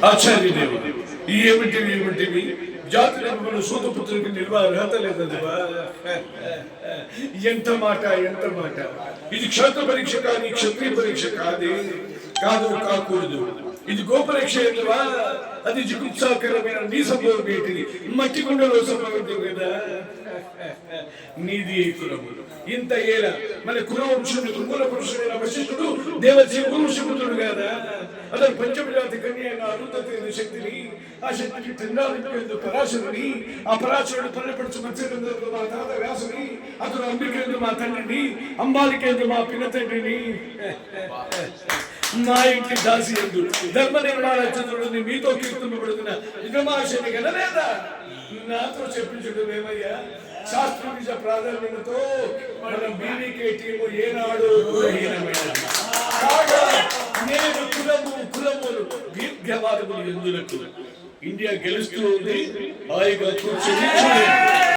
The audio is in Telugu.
ఆచార్యదేవుడు ఏమిటివి జాతుల సూతపుత్రుడికి నిల్వ అర్హత లేదది. ఎంత మాట. ఇది క్షేత్ర పరీక్ష కానీ క్షత్రియ పరీక్ష కాకూడదు. ఇది గోపరీక్ష ఎట్లా, అది జిగుప్సాకరమైన నీ సంభవం మట్టి కుండలో సంభవించదు కదా. నీది కులము ఇంత ఏల మన కులవంశుడు కుల పురుషుడైన వశిష్ఠుడు దేవజీ వంశపుత్రుడు కదా. అతను పంచమజాతి కన్య అయిన అరుంధతి శక్తిని, ఆ శక్తికి తిన్నాడు పరాశరుని, ఆ పరాశరుడు పల్లెపడుచు మత్స్యకేంద్రుడు మా తాత వ్యాసుని, అతను అంబికేంద్రు మా తండ్రిని, అంబాలికేంద్రు మా పినతండ్రిని, మా ఇంటి దాసి ఎందు ధర్మ నిర్మాణ చంద్రుడిని మీతో కీర్తింపబడుతున్న ఇదమాశని గనలేదా. నాతో చెప్పించడం ఏమయ్యా, శాస్త్ర నిజ ప్రాధాన్యతతో మన బీవీకే టీము ఏనాడు నేను కులములు దీర్ఘవాదములు ఎందులకు ఇండియా గెలుస్తూ ఉంది. హాయిగా కూర్చొని